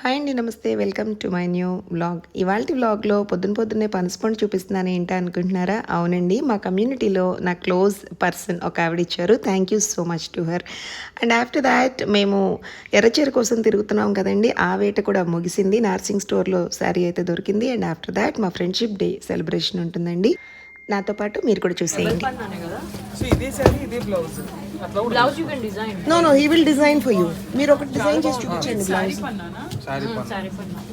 Hi అండి, నమస్తే. Welcome to my new vlog. ఇవాల్టి వ్లాగ్లో పొద్దున్నే పనసపండు చూపిస్తున్నాను ఏంటా అనుకుంటున్నారా? అవునండి, మా కమ్యూనిటీలో నా క్లోజ్ పర్సన్ ఒక ఆవిడ ఇచ్చారు. Thank you so much to her. And after that మేము ఎర్రచీర కోసం తిరుగుతున్నాం కదండి, ఆ వేట కూడా ముగిసింది. నార్సింగ్ స్టోర్లో శారీ అయితే దొరికింది. అండ్ ఆఫ్టర్ దాట్ మా ఫ్రెండ్షిప్ డే సెలబ్రేషన్ ఉంటుందండి. నాతో పాటు మీరు కూడా చూసేయండి. Blouse you can design. No he will design for you. మీరు ఒకటి డిజైన్ చేసి చూపించండి. బ్లౌజ్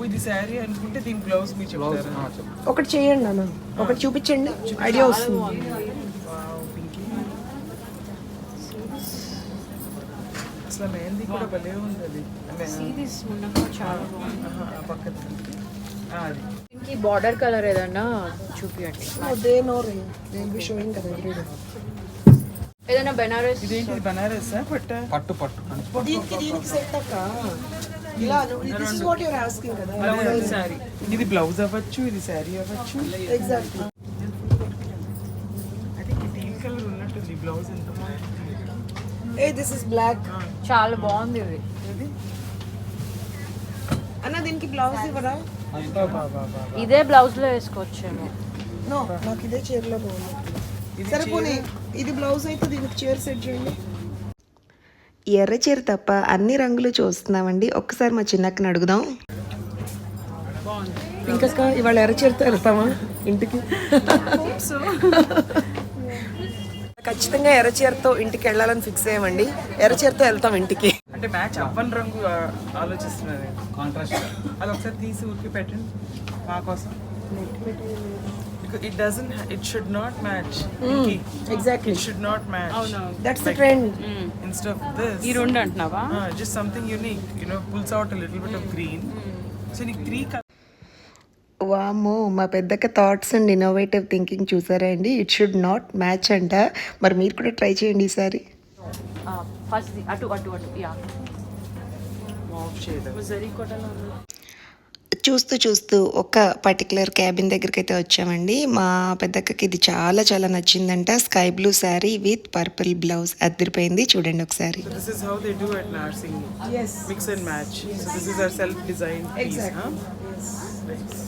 ఇది శారీ అనుకుంటే దీని బ్లౌజ్ మీరు చెప్తారా? ఒకటి చేయండి అన్న, ఒకటి చూపించండి, ఐడియా వస్తుంది. అసలు మెహందీ కూడా భలే ఉంది. అది దీనికి బార్డర్ కలర్ ఏదన్నా చూపియండి. ఏదైనా బెనారస్. ఇదేంటి బనారస్ పట్టు పట్టు పట్టు శారీ. ఇది బ్లౌజ్ అవ్వచ్చు, ఇది శారీ అవ్వచ్చు. ఎగ్జాక్ట్లీ. అది టీల్ కలర్ ఉన్నట్టుంది బ్లౌజ్. ఎంత బాగుంది. This is black. చాలా బాగుంది ఇది. అన్న దీనికి బ్లౌజ్ ఇవ్వరా? ఇదే బ్లౌజ్ లో వేసుకోవచ్చేమో. నో, నాకు ఇదే చీరలో బాగుంది. సరే పోనీ ఇది బ్లౌజ్ అయితే దీనికి చీర సెట్ చేయండి. ఎర్ర చీర తప్ప అన్ని రంగులు చూస్తున్నామండి. ఒక్కసారి మా చిన్నక్కని అడుగుదాం. ఇంకా ఇవాళ ఎర్ర చీరతో వెళ్తామా ఇంటికి? ఖచ్చితంగా ఎర్ర చీరతో ఇంటికి వెళ్ళాలని ఫిక్స్ అయ్యామండి. ఎర్ర చీరతో వెళ్తాం ఇంటికి. అంటే మ్యాచ్ అవ్వని రంగు ఆలోచిస్తున్నారు. కాంట్రాస్ట్ అది ఒకసారి తీసి ఊరికి పెట్టండి మా కోసం. It should not match. Exactly. It should not match. Oh no. That's the trend. Instead of this. ఈ రెండు అంటున్నావా? Just something unique. Pulls out a little bit of green. So you three colors. వామ్మో, మా పెద్దక్క thoughts and innovative thinking చూసారా అండి. It should not match అంట. మరి మీరు కూడా ట్రై చేయండి ఈసారి. ఫస్ట్ అటు అటు అటు యా. Mauve shade. చూస్తూ ఒక పర్టికులర్ క్యాబిన్ దగ్గరికి అయితే వచ్చామండి. మా పెద్దక్కకి ఇది చాలా చాలా నచ్చిందంట. Sky blue sari with purple blouse అదిరిపోయింది. చూడండి ఒకసారి. So this is how they do at Narsing. Yes. Mix and match. So this is our self-designed piece. Exactly. Yes. Nice.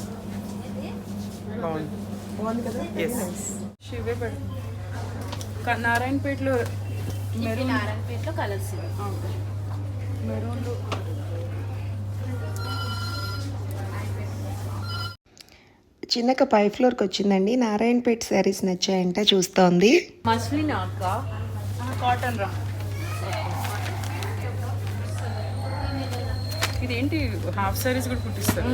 బాగుంది కదా? Yes. శివే పెడు. నారాయణపేటలో నారాయణపేటలో కలర్స్ మెరూన్. చిన్నక పై ఫ్లోర్కి వచ్చిందండి. నారాయణపేట శారీస్ నచ్చాయంట, చూస్తోంది. మస్లిన్ అక్క, కాటన్ రా. ఇదేంటి హాఫ్ సారీస్ కూడా కుట్టిస్తారు.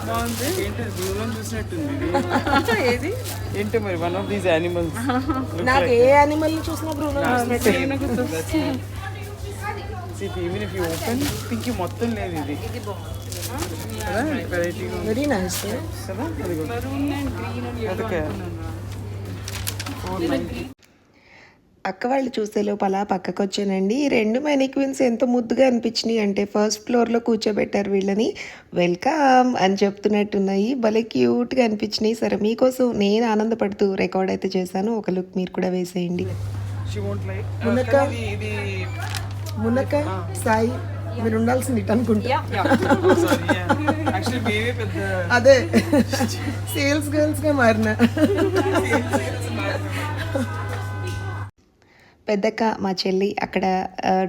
బాగుంది. ఏంటి దూరం చూసినట్టుంది. ఏది ఏంటి మరి వన్ ఆఫ్ దీస్ యానిమల్స్. నాకు ఏ యానిమల్ చూసినా even if you open pink మొత్తం లేదు ఇది. వెరైటీగా వెరీ నైస్ కదా. అక్క వాళ్ళు చూసే లోపల పక్కకు వచ్చానండి. రెండు మెనిక్విన్స్ ఎంత ముద్దుగా అనిపించినాయి అంటే, ఫస్ట్ ఫ్లోర్లో కూర్చోబెట్టారు వీళ్ళని. వెల్కమ్ అని చెప్తున్నట్టున్నాయి. భలే క్యూట్గా అనిపించినాయి. సరే మీకోసం నేను ఆనందపడుతూ రికార్డ్ అయితే చేశాను. ఒక లుక్ మీరు కూడా వేసేయండి. మునక్క సాయి మీరు ఉండాల్సింది ఇటు అనుకుంటా. అదే సేల్స్ గర్ల్స్ గా మారిన పెద్దక్క మా చెల్లి అక్కడ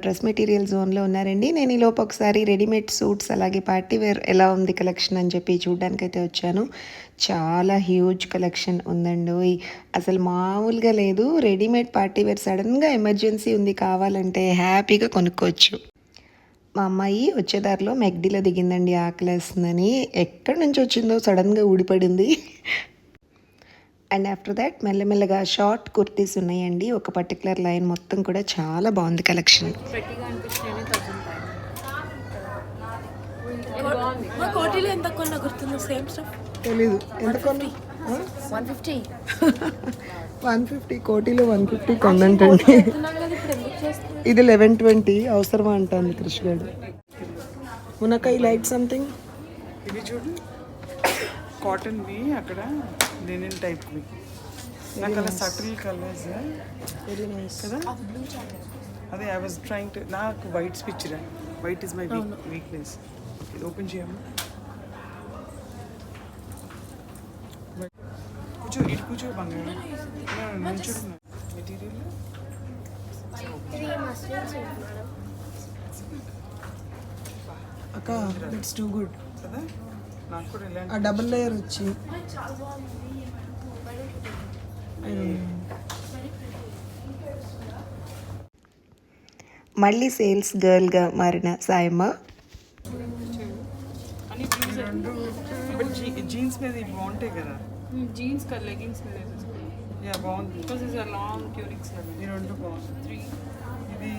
డ్రెస్ మెటీరియల్ జోన్లో ఉన్నారండి. నేను ఈ లోపు ఒకసారి రెడీమేడ్ సూట్స్ అలాగే పార్టీ వేర్ ఎలా ఉంది కలెక్షన్ అని చెప్పి చూడడానికి అయితే వచ్చాను. చాలా హ్యూజ్ కలెక్షన్ ఉందండి, అసలు మామూలుగా లేదు. రెడీమేడ్ పార్టీ వేర్ సడన్గా ఎమర్జెన్సీ ఉంది కావాలంటే హ్యాపీగా కొనుక్కోవచ్చు. మా అమ్మాయి వచ్చేదారిలో మెగ్డీలో దిగిందండి, ఆకలేస్తుందని. ఎక్కడి నుంచి వచ్చిందో సడన్గా ఊడిపడింది. అండ్ ఆఫ్టర్ దాట్ మెల్లమెల్లగా షార్ట్ కుర్తీస్ ఉన్నాయండి. ఒక పర్టికులర్ లైన్ మొత్తం కూడా చాలా బాగుంది కలెక్షన్. తెలీదు ఎంత కొన్నా. 150 కోటీలో 150 కొన్నంటండి. ఇది 1120 అవసరమా అంటాను కృష్ గారు. మునకాయ లైట్ సంథింగ్. ఇది చూడు కాటన్ వి, అక్కడ లినెన్ టైప్ వి. నాకు అలా సటిల్ కలర్స్ వెరీ నైస్ కదా. అదే ఐ వాజ్ ట్రైంగ్ టు, నాకు వైట్స్ పిచ్చిరా వైట్ ఇస్ మై వీక్నెస్. ఇది ఓపెన్ చేయము. కూర్చో, ఇటు కూర్చో బంగారం. నుంచున్నా మెటీరియల్ అక్క ఇట్స్ టూ గుడ్ కదా. నాకు కూడా ఇలాంటి ఆ డబుల్ లేయర్ వచ్చి మళ్ళీ సేల్స్ గర్ల్గా మారిన సాయమ్మ అని బట్ జీన్స్ మీద ఇవి బాగుంటాయి కదా. జీన్స్ కా లెగ్గింగ్స్ మీద వేసేసుకోండి. యా బాగుంది. బికాస్ ఇస్ లాంగ్ ట్యూనిక్స్ లాగా. ఈ రెండు బాగుంది. 3 ఇది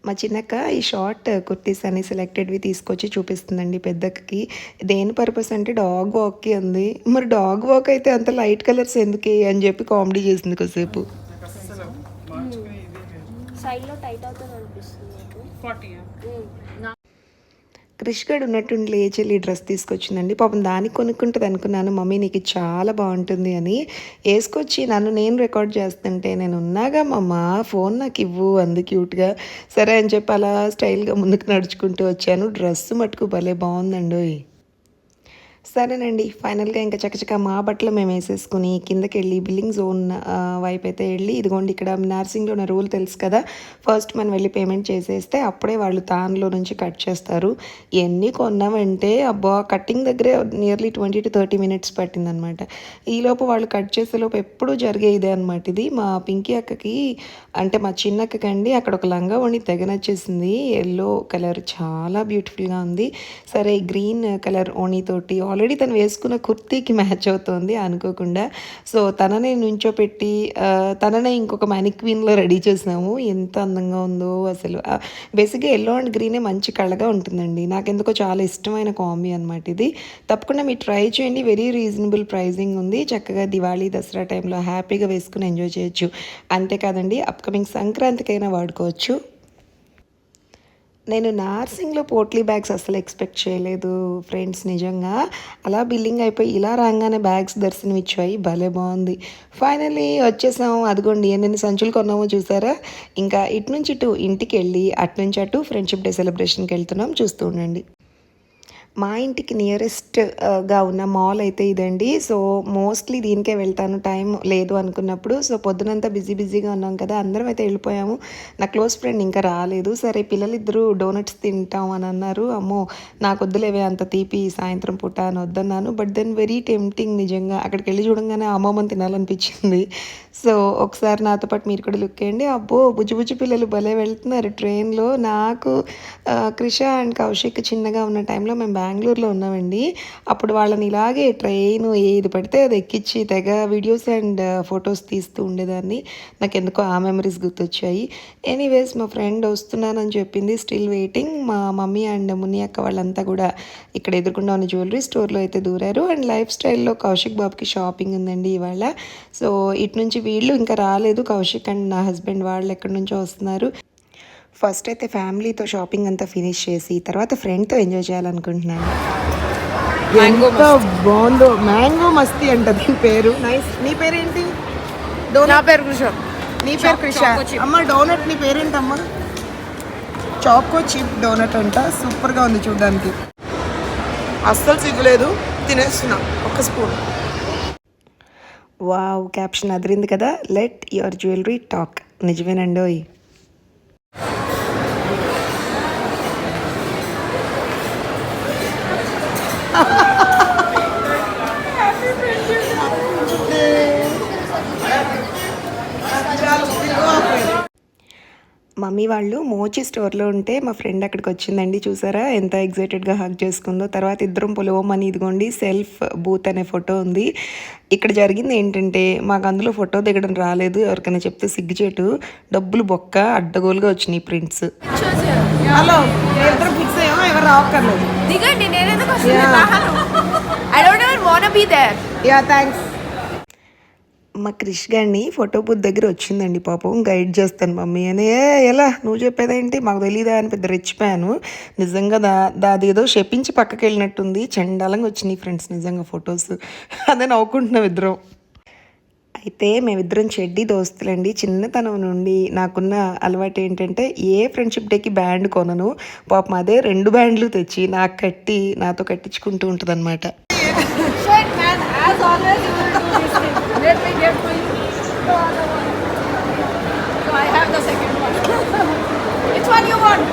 మా చిన్నక్క ఈ షార్ట్ కుర్తీస్ అని సెలెక్టెడ్వి తీసుకొచ్చి చూపిస్తుందండి పెద్దక్కకి. దేని పర్పస్ అంటే డాగ్ వాక్కి ఉంది. మరి డాగ్ వాక్ అయితే అంత లైట్ కలర్స్ ఎందుకే అని చెప్పి కామెడీ చేసింది కొద్దిసేపు. నాకు అస్సలు మార్చుకునే ఇదే లేదు. సైడ్లో టైట్ అవుతుంది అనిపిస్తుంది నాకు 40. క్రిష్ గడ్ ఉన్నట్టుండి లేచెల్లి డ్రెస్ తీసుకొచ్చిందండి. పాపం దానికి కొనుక్కుంటుంది అనుకున్నాను. మమ్మీ నీకు ఇది చాలా బాగుంటుంది అని వేసుకొచ్చి నేను రికార్డ్ చేస్తుంటే నేను ఉన్నాగా మమ్మ ఫోన్ నాకు ఇవ్వు అంది క్యూట్గా. సరే అని చెప్పి అలా స్టైల్గా ముందుకు నడుచుకుంటూ వచ్చాను. డ్రెస్ మటుకు భలే బాగుందండి. సరేనండి, ఫైనల్గా ఇంకా చకచక మా బట్టలు మేము వేసేసుకుని కిందకి వెళ్ళి బిల్లింగ్ జోన్ వైపు అయితే వెళ్ళి, ఇదిగోండి ఇక్కడ నర్సింగ్లో ఉన్న రూల్ తెలుసు కదా, ఫస్ట్ మనం వెళ్ళి పేమెంట్ చేసేస్తే అప్పుడే వాళ్ళు తాన్లో నుంచి కట్ చేస్తారు. ఎన్ని కొన్నామంటే అబ్బా కట్టింగ్ దగ్గరే నియర్లీ 20 to 30 minutes పట్టిందనమాట. ఈలోపు వాళ్ళు కట్ చేసేలోపు ఎప్పుడూ జరిగే ఇదే అనమాట. ఇది మా పింకీ అక్కకి అంటే మా చిన్నక్కకి అండి అక్కడ ఒక లంగా ఓణి తెగ నచ్చేసింది. ఎల్లో కలర్ చాలా బ్యూటిఫుల్గా ఉంది. సరే గ్రీన్ కలర్ ఓణితోటి ఆల్రెడీ తను వేసుకున్న కుర్తీకి మ్యాచ్ అవుతుంది అనుకోకుండా. సో తననే నుంచోపెట్టి తననే ఇంకొక మ్యానిక్వీన్లో రెడీ చేసినాము. ఎంత అందంగా ఉందో అసలు. బేసిక్గా ఎల్లో అండ్ గ్రీనే మంచి కళగా ఉంటుందండి. నాకెందుకో చాలా ఇష్టమైన కాంబీ అనమాట ఇది. తప్పకుండా మీరు ట్రై చేయండి. వెరీ రీజనబుల్ ప్రైజింగ్ ఉంది. చక్కగా దివాళీ దసరా టైంలో హ్యాపీగా వేసుకుని ఎంజాయ్ చేయొచ్చు. అంతేకాదండి అప్కమింగ్ సంక్రాంతికైనా వాడుకోవచ్చు. నేను నార్సింగ్లో పోట్లీ బ్యాగ్స్ అసలు ఎక్స్పెక్ట్ చేయలేదు ఫ్రెండ్స్. నిజంగా అలా బిల్లింగ్ అయిపోయి ఇలా రాగానే బ్యాగ్స్ దర్శనం ఇచ్చాయి. భలే బాగుంది. ఫైనల్లీ వచ్చేసాము. అదిగోండి ఎన్ని సంచులు కొన్నామో చూసారా. ఇంకా ఇటు నుంచి ఇటు ఇంటికి వెళ్ళి అటు నుంచి అటు ఫ్రెండ్షిప్ డే సెలబ్రేషన్కి వెళ్తున్నాం. చూస్తూ ఉండండి. మా ఇంటికి నియరెస్ట్గా ఉన్న మాల్ అయితే ఇదండి. సో మోస్ట్లీ దీనికే వెళ్తాను టైం లేదు అనుకున్నప్పుడు. సో పొద్దునంతా బిజీగా ఉన్నాం కదా, అందరం అయితే వెళ్ళిపోయాము. నా క్లోజ్ ఫ్రెండ్ ఇంకా రాలేదు. సరే పిల్లలిద్దరూ డోనట్స్ తింటాం అని అన్నారు. అమ్మో నాకు వద్దులేవే అంత తీపి సాయంత్రం పూట అని వద్దన్నాను. బట్ దెన్ వెరీ టెంప్టింగ్ నిజంగా. అక్కడికి వెళ్ళి చూడంగానే అమ్మమ్మని తినాలనిపించింది. సో ఒకసారి నాతో పాటు మీరు కూడా లుక్ వేయండి. అబ్బో బుజ్జి పిల్లలు భలే వెళ్తున్నారు ట్రైన్లో. నాకు క్రిష అండ్ కౌశిక్ చిన్నగా ఉన్న టైంలో మేము బెంగళూరులో ఉన్నామండి. అప్పుడు వాళ్ళని ఇలాగే ట్రైన్ ఏది పడితే అది ఎక్కించి తెగ వీడియోస్ అండ్ ఫొటోస్ తీస్తూ ఉండేదాన్ని. నాకు ఎందుకో ఆ మెమరీస్ గుర్తొచ్చాయి. ఎనీవేస్ మా ఫ్రెండ్ వస్తున్నానని చెప్పింది. Still waiting. మా మమ్మీ అండ్ ముని అక్క వాళ్ళంతా కూడా ఇక్కడ ఎదురుకుండా ఉన్న జ్యువెలరీ స్టోర్లో అయితే దూరారు. అండ్ లైఫ్ స్టైల్లో కౌశిక్ బాబుకి షాపింగ్ ఉందండి ఇవాళ. సో ఇటు నుంచి వీళ్ళు ఇంకా రాలేదు. కౌశిక్ అండ్ నా హస్బెండ్ వాళ్ళు ఎక్కడి నుంచో వస్తున్నారు. ఫస్ట్ అయితే ఫ్యామిలీతో షాపింగ్ అంతా ఫినిష్ చేసి తర్వాత ఫ్రెండ్తో ఎంజాయ్ చేయాలనుకుంటున్నాను. ఎంత బాగుందో. మ్యాంగో మస్తీ అంట దీని పేరు. నైస్. నీ పేరేంటి? నా పేరు కృష. నీ పేరు కృష. అమ్మ డోనట్ నీ పేరేంటమ్మా? చాకో చిప్ డోనట్ అంట. సూపర్గా ఉంది చూడడానికి. అస్సలు సిగ్గులేదు, తినేస్తున్నా ఒక స్పూన్. వావ్ క్యాప్షన్ అదిరింది కదా. Let your jewellery talk. నిజమేనండోయ్. మమ్మీ వాళ్ళు మోచి స్టోర్లో ఉంటే మా ఫ్రెండ్ అక్కడికి వచ్చిందండి. చూసారా ఎంత ఎగ్జైటెడ్గా హగ్ చేసుకుందో. తర్వాత ఇద్దరం పొలవమని ఇదిగోండి సెల్ఫ్ బూత్ అనే ఫోటో ఉంది. ఇక్కడ జరిగింది ఏంటంటే మాకు అందులో ఫోటో దిగడం రాలేదు. ఎవరికైనా చెప్తే సిగ్గుచేటు. డబ్బులు బొక్క అడ్డగోలుగా వచ్చినాయి ప్రింట్స్. హలో ఇద్దరు ఫిక్స్ అయ్యామా? ఎవరు రావక్కర్లేదు. దిగండి, నేనేందుకు I don't ever want be there. Yeah thanks. మా క్రిష్ గారిని ఫోటో బూత్ దగ్గర వచ్చిందండి పాపం. గైడ్ చేస్తాను మమ్మీ అని. ఎలా నువ్వు చెప్పేదేంటి మాకు తెలీదా అని పెద్ద రెచ్చిపోయాను. నిజంగా దాదేదో షెప్పించి పక్కకి వెళ్ళినట్టుంది. చండాలంగా వచ్చినాయి ఫ్రెండ్స్ నిజంగా ఫొటోస్. అదే నవ్వుకుంటున్నాం ఇద్దరం. అయితే మేమిద్దరం చెడ్డీ దోస్తులండి. చిన్నతనం నుండి నాకున్న అలవాటు ఏంటంటే ఏ ఫ్రెండ్షిప్ డేకి బ్యాండ్ కొనను, పాపం అదే 2 బ్యాండ్లు తెచ్చి నాకు కట్టి నాతో కట్టించుకుంటూ ఉంటుందన్నమాట. Shit, man. As always, you will do this thing. Let me get for you the other one. So I have the second one. Which one you want?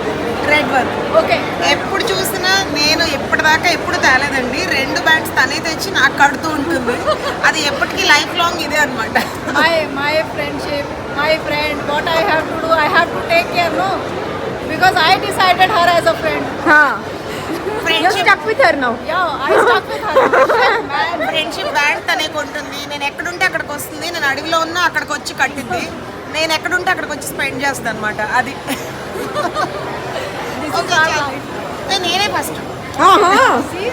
Red one. Okay. ఎప్పుడు చూసినా నేను ఎప్పటిదాకా ఎప్పుడు తేలేదండి. 2 బ్యాండ్స్ తనే తెచ్చి నాకు కడుతూ ఉంటుంది. అది ఎప్పటికీ లైఫ్ లాంగ్ ఇదే అనమాట. My friendship, my friend. What I have to do, I have to take care, no? Because I decided her as a friend. Friendship Stuck with her now. Yeah, I stuck with her. Shit, man. Friendship band తనే కొంటుంది. నేను ఎక్కడుంటే అక్కడికి వస్తుంది. నేను అడవిలో ఉన్నా అక్కడికి వచ్చి కట్టింది. నేను ఎక్కడుంటే అక్కడికి వచ్చి స్పెండ్ చేస్తాను అనమాట. అది ఓకే, నేనే first. See?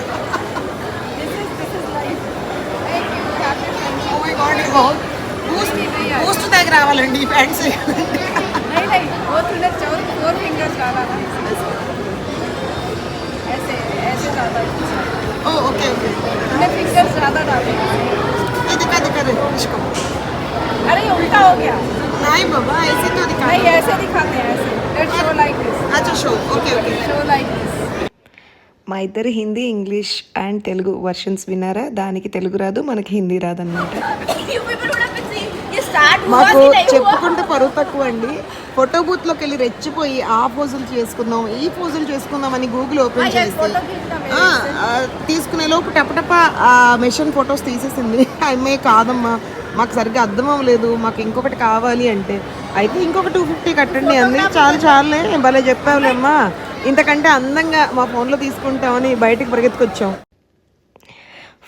This is life. Thank you. Happy friendship. Oh my god, Boost దగ్గర రావాలండి ఈ బ్యాండ్స్. नहीं वो तूने 4 fingers डाला ना ऐसे ऐसे ज़्यादा ఓ ఓకే ఓకే, तूने fingers ज़्यादा डाले ఇది కాదు కదా ఇష్కో. अरे ये उल्टा हो गया नहीं बाबा, ऐसे तो दिखा. नहीं ऐसे दिखाते हैं ऐसे let's show like this अच्छा show, okay okay. show like this మా ఇద్దరు Hindi, English and Telugu versions విన్నారా? దానికి తెలుగు రాదు, మనకి Hindi రాదన్నమాట. you people would have been seeing ये start हुआ మాకు कि नहीं हुआ చెప్పుకుంటే పరువు తక్కువ అండి. ఫోటో బూత్ లోకి వెళ్ళి రెచ్చిపోయి ఆ పోజులు చేసుకుందాం, ఈ పోజులు చేసుకుందాం అని గూగుల్ ఓపెన్ చేస్తే फोटो खींचना मेरे తీసుకునే లోపు టపటప ఆ మెషిన్ ఫొటోస్ తీసేసింది. అమ్మే కాదమ్మా, మాకు సరిగ్గా అర్థం అవ్వలేదు, మాకు ఇంకొకటి కావాలి అంటే, అయితే ఇంకొక 250 కట్టండి అంది. చాలులే భలే చెప్పావులేమ్మా, ఇంతకంటే అందంగా మా ఫోన్లో తీసుకుంటామని బయటికి పరిగెత్తుకొచ్చాం.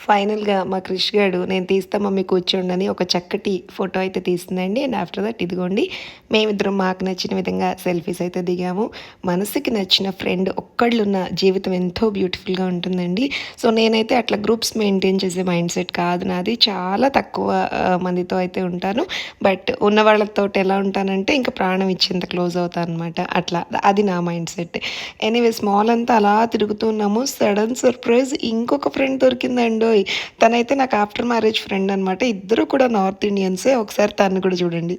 ఫైనల్గా మా క్రిష్ గారు నేను తీస్తా మమ్మీ కూర్చోండి ఒక చక్కటి ఫోటో అయితే తీస్తుందండి. అండ్ ఆఫ్టర్ దట్ ఇదిగోండి మేమిద్దరం మాకు నచ్చిన విధంగా సెల్ఫీస్ అయితే దిగాము. మనసుకి నచ్చిన ఫ్రెండ్ ఒక్కళ్ళున్న జీవితం ఎంతో బ్యూటిఫుల్గా ఉంటుందండి. సో నేనైతే అట్లా గ్రూప్స్ మెయింటైన్ చేసే మైండ్ సెట్ కాదు నాది. చాలా తక్కువ మందితో అయితే ఉంటాను. బట్ ఉన్న వాళ్ళతో ఎలా ఉంటానంటే ఇంకా ప్రాణం ఇచ్చేంత క్లోజ్ అవుతాను అనమాట. అట్లా అది నా మైండ్ సెట్. ఎనీవేస్ మాల్ అంతా అలా తిరుగుతున్నాము. సడన్ సర్ప్రైజ్ ఇంకొక ఫ్రెండ్ దొరికిందండి. తనైతే నాకు ఆఫ్టర్ మ్యారేజ్ ఫ్రెండ్ అనమాట. ఇద్దరు కూడా నార్త్ ఇండియన్సే. ఒకసారి తను కూడా చూడండి.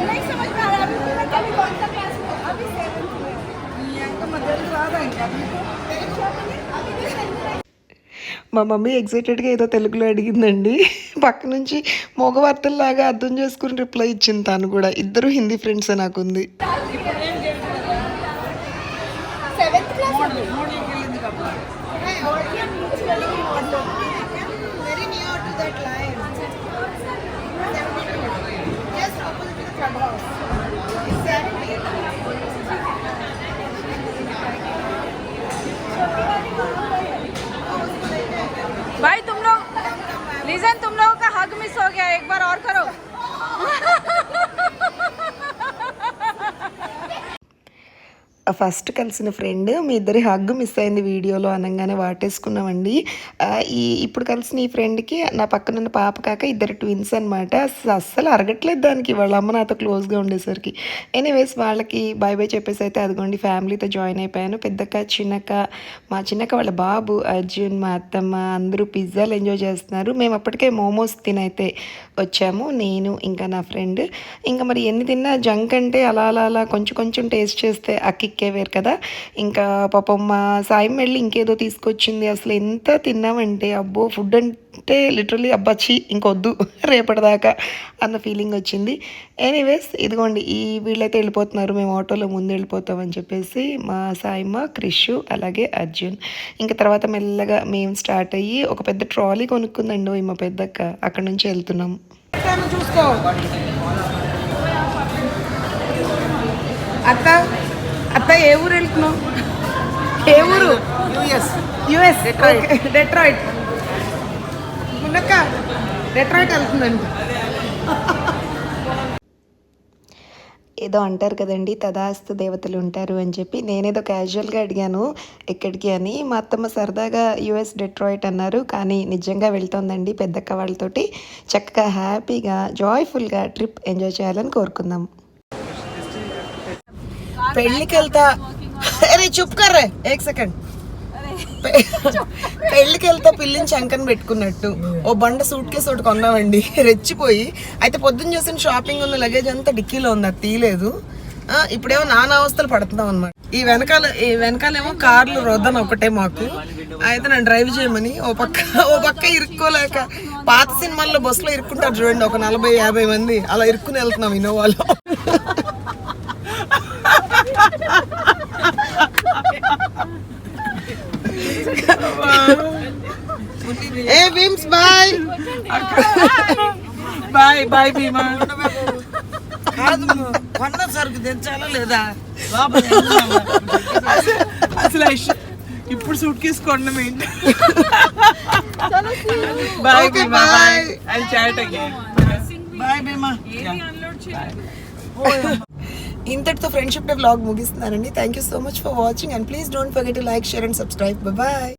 नहीं समझ में आ रहा अभी कौन सा क्लास में अभी 7th में మా మమ్మీ ఎగ్జైటెడ్గా ఏదో తెలుగులో అడిగిందండి. పక్క నుంచి మగవార్తల్లాగా అర్థం చేసుకుని రిప్లై ఇచ్చింది తను కూడా. ఇద్దరు హిందీ ఫ్రెండ్సే నాకుంది. 7th class Very near to that line. 72. Just opposite to the clubhouse. Exactly. भाई तुम लोग लीजन तुम लोगों का हग मिस हो गया एक बार और करो ఫస్ట్ కలిసిన ఫ్రెండ్ మీ ఇద్దరి హగ్ మిస్ అయింది వీడియోలో అనగానే వాటేసుకున్నామండి. ఇప్పుడు కలిసిన ఈ ఫ్రెండ్కి నా పక్కనున్న పాప కాక ఇద్దరు ట్విన్స్ అనమాట. అస్సలు అరగట్లేదు దానికి, వాళ్ళ అమ్మ నాతో క్లోజ్గా ఉండేసరికి. ఎనీవేస్ వాళ్ళకి బాయ్ బాయ్ చెప్పేసి అయితే అదిగోండి ఫ్యామిలీతో జాయిన్ అయిపోయాను. పెద్దక్క, చిన్నక్క, మా చిన్నక్క వాళ్ళ బాబు అర్జున్, మా అత్తమ్మ అందరూ పిజ్జాలు ఎంజాయ్ చేస్తున్నారు. మేము అప్పటికే మోమోస్ తినైతే వచ్చాము, నేను ఇంకా నా ఫ్రెండ్. ఇంకా మరి ఎన్ని తిన్నా జంక్ అంటే అలా అలా అలా కొంచెం కొంచెం టేస్ట్ చేస్తే ఆ కిక్కే వేరు కదా. ఇంకా పాపం మా సాయం వెళ్ళి ఇంకేదో తీసుకొచ్చింది. అసలు ఎంత తిన్నామంటే అబ్బో, ఫుడ్ అంటే లిటరలీ అబ్బాచి ఇంకొద్దు రేపటిదాకా అన్న ఫీలింగ్ వచ్చింది. ఎనీవేస్ ఇదిగోండి వీళ్ళైతే వెళ్ళిపోతున్నారు, మేము ఆటోలో ముందు వెళ్ళిపోతామని చెప్పేసి మా సాయమ్మ, క్రిష్ అలాగే అర్జున్. ఇంకా తర్వాత మెల్లగా మేము స్టార్ట్ అయ్యి ఒక పెద్ద ట్రాలీ కొనుక్కుందండి మా పెద్దక్క. అక్కడ నుంచి వెళ్తున్నాం. చూసుకో అత్త, అత్త ఏ ఊరు వెళ్తున్నావు? ఏ ఊరు? యుఎస్. డెట్రాయిట్. మున్నక్క డెట్రాయిట్ వెళ్తుందండి. ఏదో అంటారు కదండి, తదాస్తు దేవతలు ఉంటారు అని చెప్పి నేనేదో క్యాజువల్గా అడిగాను ఎక్కడికి అని. మా అత్తమ్మ సరదాగా యుఎస్ డెట్రాయిట్ అన్నారు, కానీ నిజంగా వెళ్తోందండి పెద్దక్క వాళ్ళతోటి. చక్కగా హ్యాపీగా జాయ్ఫుల్గా ట్రిప్ ఎంజాయ్ చేయాలని కోరుకుందాం. పెళ్ళికి వెళ్తా. అరే చుప్ కర్ రే, 1 సెకండ్. పెళ్ళికి వెళ్తే పిల్లిని చంకని పెట్టుకున్నట్టు ఓ బండ సూట్ కేసు ఒకటి కొన్నామండి రెచ్చిపోయి. అయితే పొద్దున్న చేసిన షాపింగ్ ఉన్న లగేజ్ అంతా డిక్కీలో ఉంది, అది తీయలేదు. ఇప్పుడేమో నానా అవస్థలు పడుతున్నాం అనమాట. ఈ వెనకాలేమో కార్లు రొద్దన ఒకటే మాకు. అయితే నన్ను డ్రైవ్ చేయమని ఓ పక్క ఇరుక్కోలేక పాత సినిమాల్లో బస్సులో ఇరుక్కుంటారు చూడండి, ఒక 40-50 మంది అలా ఇరుక్కుని వెళ్తున్నాం ఇన్నోవాలో. ఏ భీమ్స్ బాయ్ బాయ్ బాయ్ భీమా. కాదు కొన్న సరుకు తెచ్చాలా లేదా అసలు ఇప్పుడు సూట్ కేసు కొనడం ఏంటి? Bye Bhima bye. I chat again. Bye Bhima. ఇంతటితో ఫ్రెండ్షిప్ డే వ్లాగ్ ముగిస్తున్నానండి. Thank you so much for watching and please don't forget to like, share and subscribe. Bye.